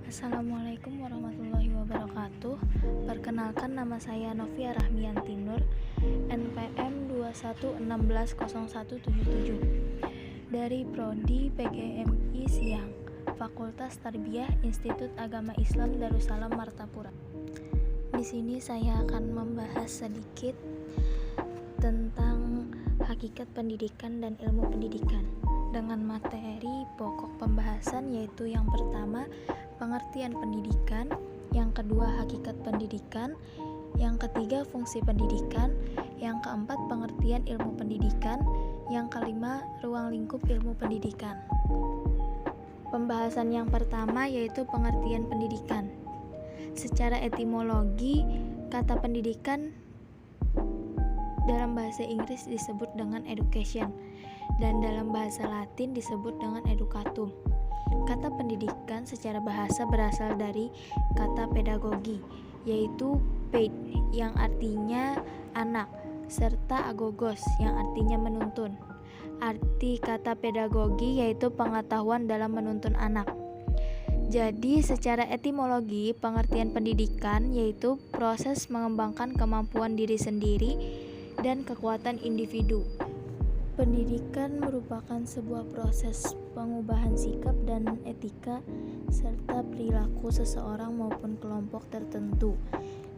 Assalamualaikum warahmatullahi wabarakatuh. Perkenalkan, nama saya Novia Rahmiyanti Nur, NPM 21160177 dari Prodi PGMI Siang, Fakultas Tarbiyah Institut Agama Islam Darussalam Martapura. Di sini saya akan membahas sedikit tentang hakikat pendidikan dan ilmu pendidikan dengan materi pokok pembahasan, yaitu yang pertama pengertian pendidikan, yang kedua hakikat pendidikan, yang ketiga fungsi pendidikan, yang keempat pengertian ilmu pendidikan, yang kelima ruang lingkup ilmu pendidikan. Pembahasan yang pertama yaitu pengertian pendidikan. Secara etimologi, kata pendidikan dalam bahasa Inggris disebut dengan education dan dalam bahasa Latin disebut dengan educatum. Kata pendidikan secara bahasa berasal dari kata pedagogi, yaitu paid yang artinya anak, serta agogos yang artinya menuntun. Arti kata pedagogi yaitu pengetahuan dalam menuntun anak. Jadi secara etimologi, pengertian pendidikan yaitu proses mengembangkan kemampuan diri sendiri dan kekuatan individu. Pendidikan merupakan sebuah proses pengubahan sikap dan etika serta perilaku seseorang maupun kelompok tertentu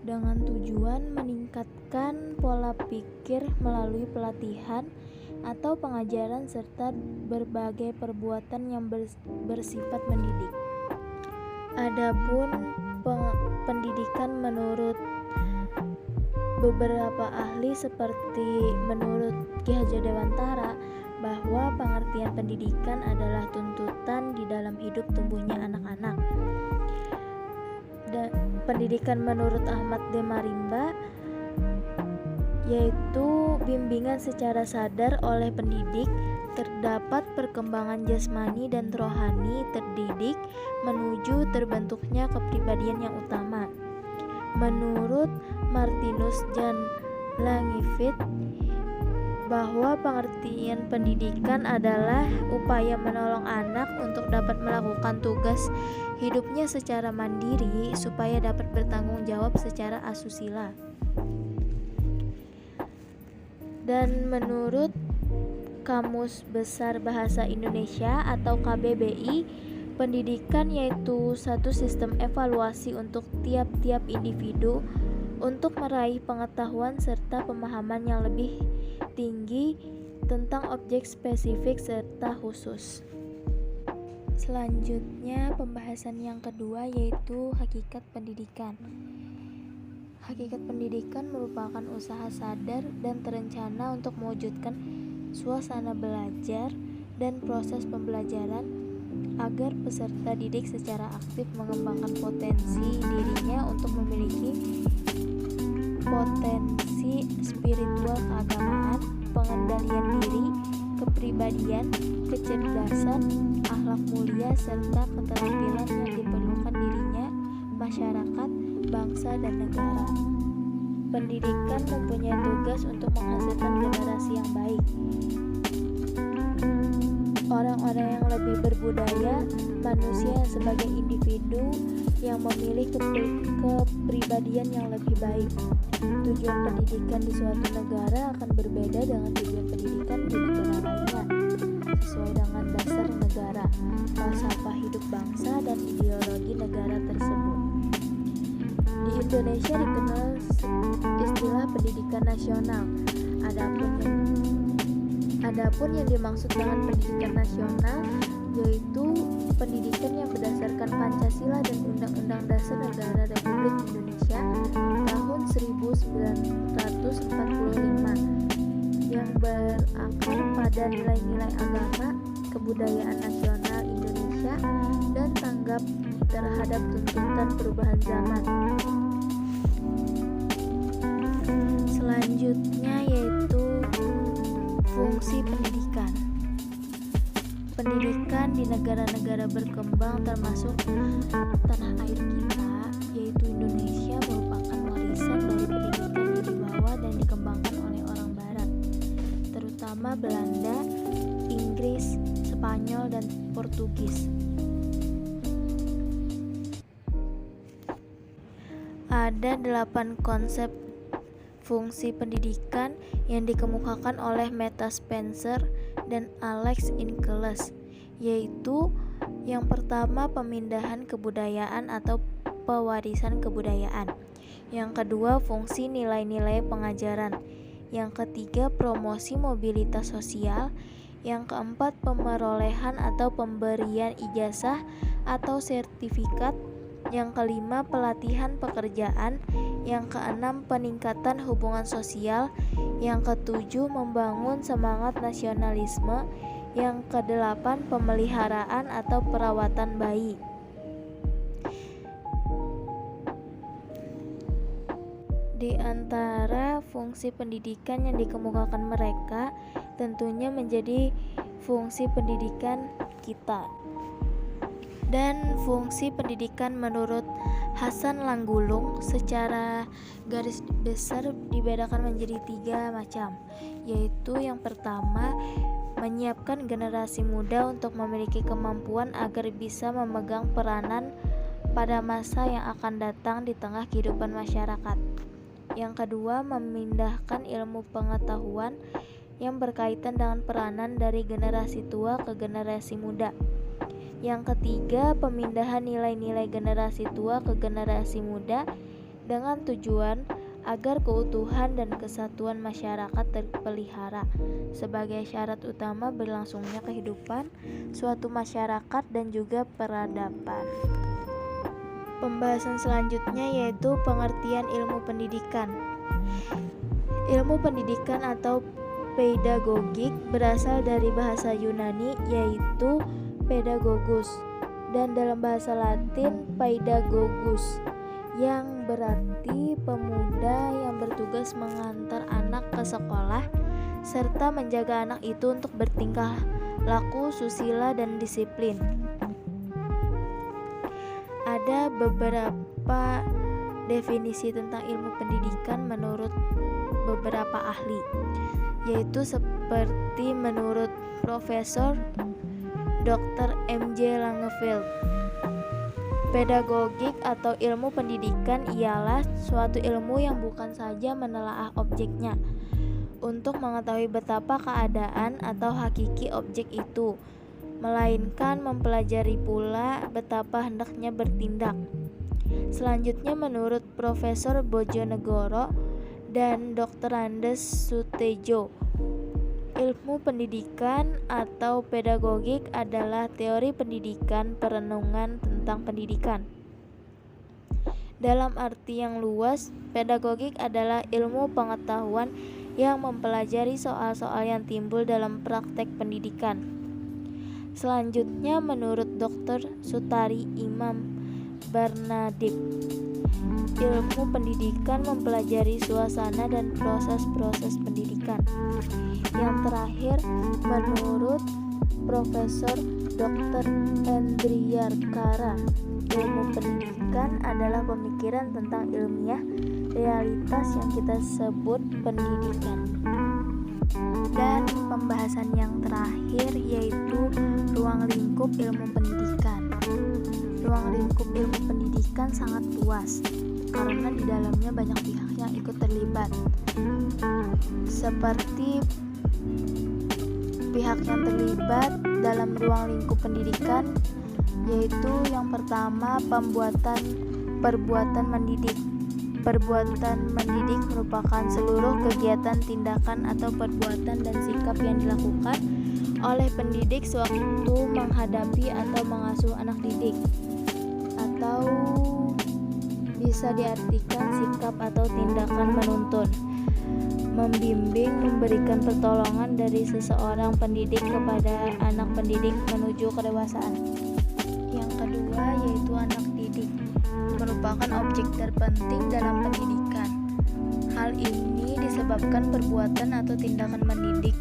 dengan tujuan meningkatkan pola pikir melalui pelatihan atau pengajaran serta berbagai perbuatan yang bersifat mendidik. Adapun pendidikan menurut beberapa ahli seperti menurut Ki Hajar Dewantara bahwa pengertian pendidikan adalah tuntutan di dalam hidup tumbuhnya anak-anak. Dan pendidikan menurut Ahmad D. Marimba yaitu bimbingan secara sadar oleh pendidik terdapat perkembangan jasmani dan rohani terdidik menuju terbentuknya kepribadian yang utama. Menurut Martinus Jan Langevin bahwa pengertian pendidikan adalah upaya menolong anak untuk dapat melakukan tugas hidupnya secara mandiri supaya dapat bertanggung jawab secara asusila. Dan menurut Kamus Besar Bahasa Indonesia atau KBBI, pendidikan yaitu satu sistem evaluasi untuk tiap-tiap individu untuk meraih pengetahuan serta pemahaman yang lebih tinggi tentang objek spesifik serta khusus. Selanjutnya, pembahasan yang kedua yaitu hakikat pendidikan. Hakikat pendidikan merupakan usaha sadar dan terencana untuk mewujudkan suasana belajar dan proses pembelajaran agar peserta didik secara aktif mengembangkan potensi dirinya untuk memiliki potensi spiritual keagamaan, pengendalian diri, kepribadian, kecerdasan, akhlak mulia, serta keterampilan yang diperlukan dirinya, masyarakat, bangsa, dan negara. Pendidikan mempunyai tugas untuk menghasilkan generasi yang baik, orang-orang yang lebih berbudaya, manusia yang sebagai individu yang memiliki kepribadian yang lebih baik. Tujuan pendidikan di suatu negara akan berbeda dengan tujuan pendidikan di negara lainnya, sesuai dengan dasar negara, falsafah hidup bangsa, dan ideologi negara tersebut. Di Indonesia dikenal istilah pendidikan nasional. Adapun yang dimaksud dengan pendidikan nasional yaitu pendidikan yang berdasarkan Pancasila dan Undang-Undang Dasar Negara Republik Indonesia tahun 1945 yang berakar pada nilai-nilai agama, kebudayaan nasional Indonesia, dan tanggap terhadap tuntutan perubahan zaman. Selanjutnya yaitu fungsi pendidikan. Pendidikan di negara-negara berkembang termasuk tanah air kita, yaitu Indonesia, merupakan warisan dari pendidikan yang dibawa dan dikembangkan oleh orang barat, terutama Belanda, Inggris, Spanyol, dan Portugis. Ada 8 konsep fungsi pendidikan yang dikemukakan oleh Meta Spencer dan Alex Inkeles, yaitu yang pertama pemindahan kebudayaan atau pewarisan kebudayaan, yang kedua fungsi nilai-nilai pengajaran, yang ketiga promosi mobilitas sosial, yang keempat pemerolehan atau pemberian ijazah atau sertifikat, yang kelima pelatihan pekerjaan, yang keenam peningkatan hubungan sosial, yang ketujuh membangun semangat nasionalisme, yang kedelapan pemeliharaan atau perawatan bayi. Di antara fungsi pendidikan yang dikemukakan mereka tentunya menjadi fungsi pendidikan kita. Dan fungsi pendidikan menurut Hasan Langgulung secara garis besar dibedakan menjadi 3 macam, yaitu yang pertama menyiapkan generasi muda untuk memiliki kemampuan agar bisa memegang peranan pada masa yang akan datang di tengah kehidupan masyarakat. Yang kedua, memindahkan ilmu pengetahuan yang berkaitan dengan peranan dari generasi tua ke generasi muda. Yang ketiga, pemindahan nilai-nilai generasi tua ke generasi muda dengan tujuan agar keutuhan dan kesatuan masyarakat terpelihara sebagai syarat utama berlangsungnya kehidupan suatu masyarakat dan juga peradaban. Pembahasan selanjutnya yaitu pengertian ilmu pendidikan. Ilmu pendidikan atau pedagogik berasal dari bahasa Yunani yaitu pedagogus, dan dalam bahasa Latin pedagogus, yang berarti pemuda yang bertugas mengantar anak ke sekolah serta menjaga anak itu untuk bertingkah laku susila dan disiplin. Ada beberapa definisi tentang ilmu pendidikan menurut beberapa ahli, yaitu seperti menurut Profesor Dr. M.J. Langefield. Pedagogik atau ilmu pendidikan ialah suatu ilmu yang bukan saja menelaah objeknya untuk mengetahui betapa keadaan atau hakiki objek itu, melainkan mempelajari pula betapa hendaknya bertindak. Selanjutnya menurut Profesor Bojonegoro dan Dr. Andes Sutejo, ilmu pendidikan atau pedagogik adalah teori pendidikan perenungan tentang pendidikan. Dalam arti yang luas, pedagogik adalah ilmu pengetahuan yang mempelajari soal-soal yang timbul dalam praktek pendidikan. Selanjutnya menurut Dr. Sutari Imam Barnadib, ilmu pendidikan mempelajari suasana dan proses-proses pendidikan. Yang terakhir menurut Profesor Dr. Endriarkara, ilmu pendidikan adalah pemikiran tentang ilmiah realitas yang kita sebut pendidikan. Dan pembahasan yang terakhir yaitu ruang lingkup ilmu pendidikan. Ruang lingkup ilmu pendidikan sangat luas karena di dalamnya banyak pihak yang ikut terlibat, seperti pihak yang terlibat dalam ruang lingkup pendidikan, yaitu yang pertama perbuatan mendidik. Perbuatan mendidik merupakan seluruh kegiatan, tindakan, atau perbuatan dan sikap yang dilakukan oleh pendidik sewaktu menghadapi atau mengasuh anak didik, atau bisa diartikan sikap atau tindakan menuntun, membimbing, memberikan pertolongan dari seseorang pendidik kepada anak pendidik menuju kedewasaan. Yang kedua yaitu anak didik, merupakan objek terpenting dalam pendidikan. Hal ini disebabkan perbuatan atau tindakan mendidik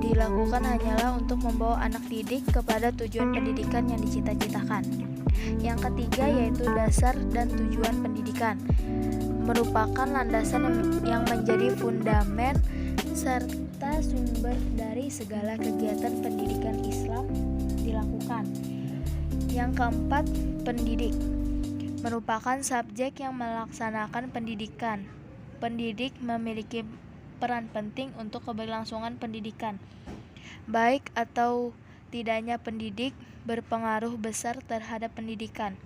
dilakukan hanyalah untuk membawa anak didik kepada tujuan pendidikan yang dicita-citakan. Yang ketiga yaitu dasar dan tujuan pendidikan, merupakan landasan yang menjadi fundamen serta sumber dari segala kegiatan pendidikan Islam dilakukan. Yang keempat, pendidik merupakan subjek yang melaksanakan pendidikan. Pendidik memiliki peran penting untuk keberlangsungan pendidikan. Baik atau tidaknya pendidik berpengaruh besar terhadap pendidikan.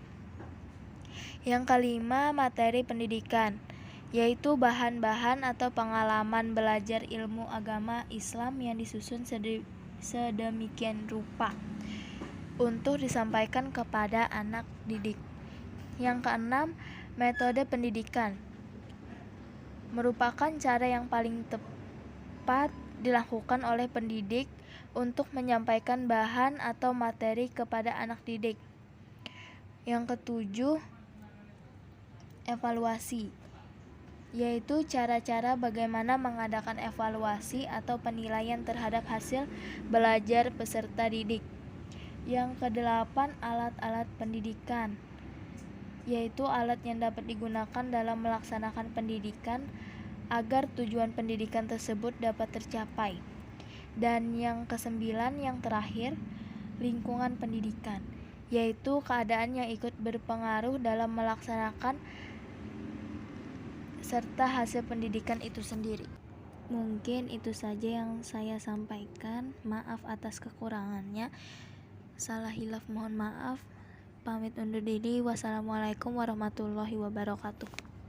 Yang kelima, materi pendidikan, yaitu bahan-bahan atau pengalaman belajar ilmu agama Islam yang disusun sedemikian rupa untuk disampaikan kepada anak didik. Yang keenam, metode pendidikan merupakan cara yang paling tepat dilakukan oleh pendidik untuk menyampaikan bahan atau materi kepada anak didik. Yang ketujuh, evaluasi, yaitu cara-cara bagaimana mengadakan evaluasi atau penilaian terhadap hasil belajar peserta didik. Yang kedelapan, alat-alat pendidikan, yaitu alat yang dapat digunakan dalam melaksanakan pendidikan agar tujuan pendidikan tersebut dapat tercapai. Dan yang kesembilan, yang terakhir, lingkungan pendidikan, yaitu keadaan yang ikut berpengaruh dalam melaksanakan serta hasil pendidikan itu sendiri. Mungkin itu saja yang saya sampaikan. Maaf atas kekurangannya. Salah hilaf mohon maaf. Pamit undur diri. Wassalamualaikum warahmatullahi wabarakatuh.